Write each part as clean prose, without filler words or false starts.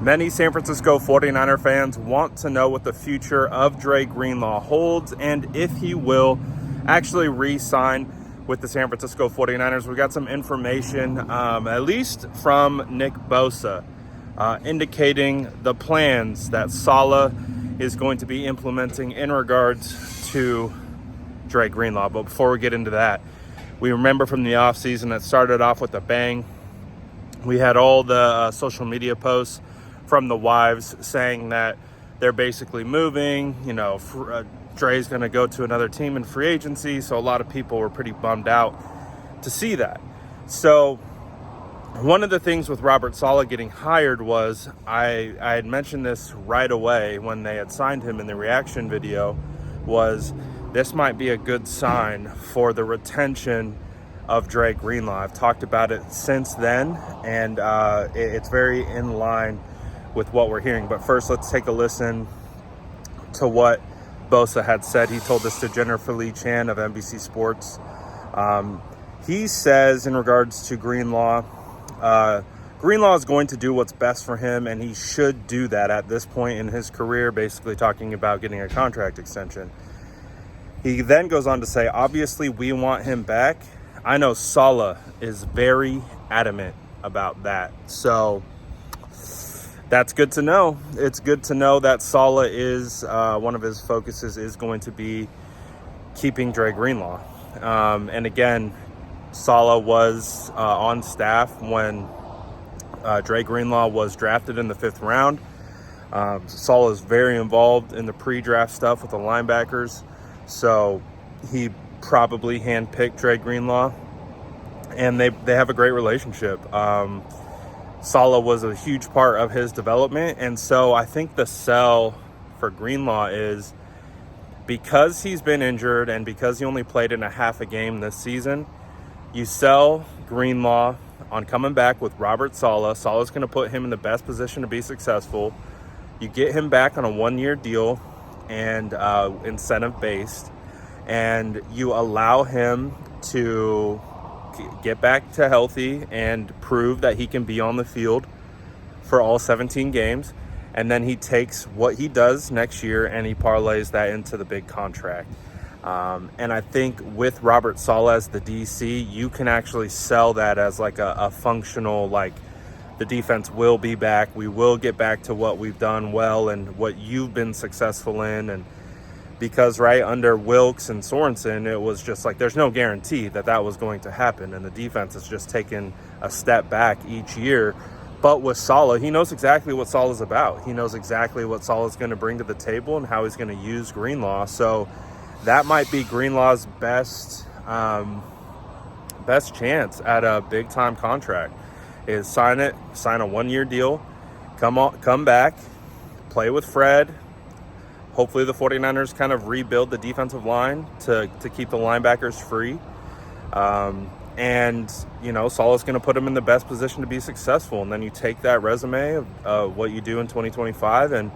Many San Francisco 49er fans want to know what the future of Dre Greenlaw holds and if he will actually re-sign with the San Francisco 49ers. We got some information, at least from Nick Bosa, indicating the plans that Saleh is going to be implementing in regards to Dre Greenlaw. But before we get into that, we remember from the offseason that started off with a bang. We had all the social media posts from the wives saying that they're basically moving, Dre's going to go to another team in free agency. So a lot of people were pretty bummed out to see that. So one of the things with Robert Saleh getting hired was, I had mentioned this right away when they had signed him in the reaction video, was this might be a good sign for the retention of Dre Greenlaw. I've talked about it since then, and it's very in line with what we're hearing. But first, let's take a listen to what Bosa had said. He told this to Jennifer Lee Chan of NBC Sports. He says in regards to Greenlaw, Greenlaw is going to do what's best for him, and he should do that at this point in his career, basically talking about getting a contract extension. He then goes on to say, obviously we want him back. I know Saleh is very adamant about that. So that's good to know. It's good to know that Saleh is, one of his focuses is going to be keeping Dre Greenlaw. And again, Saleh was on staff when Dre Greenlaw was drafted in the 5th round. Saleh is very involved in the pre-draft stuff with the linebackers. So he probably handpicked Dre Greenlaw, and they have a great relationship. Saleh was a huge part of his development, and so I think the sell for Greenlaw is, because he's been injured and because he only played in a half a game this season, you sell Greenlaw on coming back with Robert Saleh. Saleh's going to put him in the best position to be successful. You get him back on a 1-year deal and incentive-based, and you allow him to get back to healthy and prove that he can be on the field for all 17 games. And then he takes what he does next year and he parlays that into the big contract. And I think with Robert Saleh as the DC, you can actually sell that as like a functional, like, the defense will be back. We will get back to what we've done well and what you've been successful in. And because right under Wilkes and Sorensen, it was just like there's no guarantee that that was going to happen, and the defense has just taken a step back each year. But with Saleh, he knows exactly what Saleh's about. He knows exactly what Saleh's going to bring to the table and how he's going to use Greenlaw. So that might be Greenlaw's best chance at a big time contract, is sign a 1-year deal, come back, play with Fred. Hopefully the 49ers kind of rebuild the defensive line to keep the linebackers free. And, Saleh's going to put him in the best position to be successful. And then you take that resume of what you do in 2025 and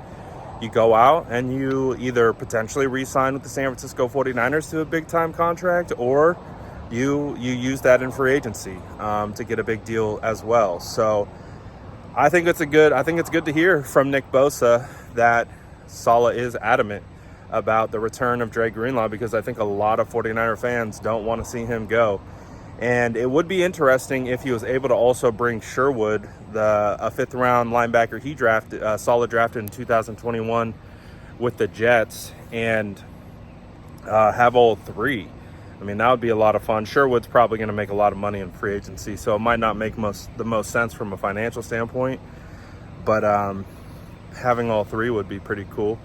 you go out and you either potentially re-sign with the San Francisco 49ers to a big-time contract, or you use that in free agency to get a big deal as well. So I think it's good to hear from Nick Bosa that Saleh is adamant about the return of Dre Greenlaw, because I think a lot of 49er fans don't want to see him go. And it would be interesting if he was able to also bring Sherwood, a 5th round linebacker he drafted, Saleh drafted in 2021 with the Jets, and have all three. I mean, that would be a lot of fun. Sherwood's probably going to make a lot of money in free agency, so it might not make the most sense from a financial standpoint. But having all three would be pretty cool.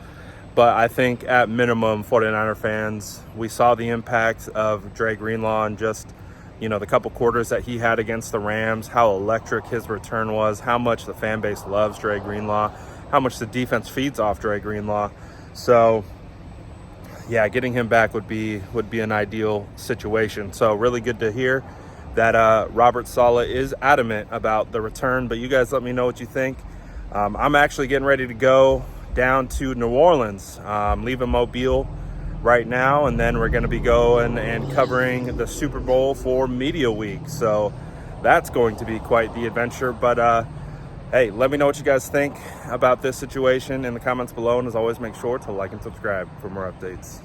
But I think at minimum, 49er fans, we saw the impact of Dre Greenlaw and just, the couple quarters that he had against the Rams, how electric his return was, how much the fan base loves Dre Greenlaw, how much the defense feeds off Dre Greenlaw. So yeah, getting him back would be an ideal situation. So really good to hear that Robert Saleh is adamant about the return. But you guys let me know what you think. I'm actually getting ready to go down to New Orleans. Leaving Mobile right now, and then we're going to be going and covering the Super Bowl for Media Week. So that's going to be quite the adventure. But Hey, let me know what you guys think about this situation in the comments below. And as always, make sure to like and subscribe for more updates.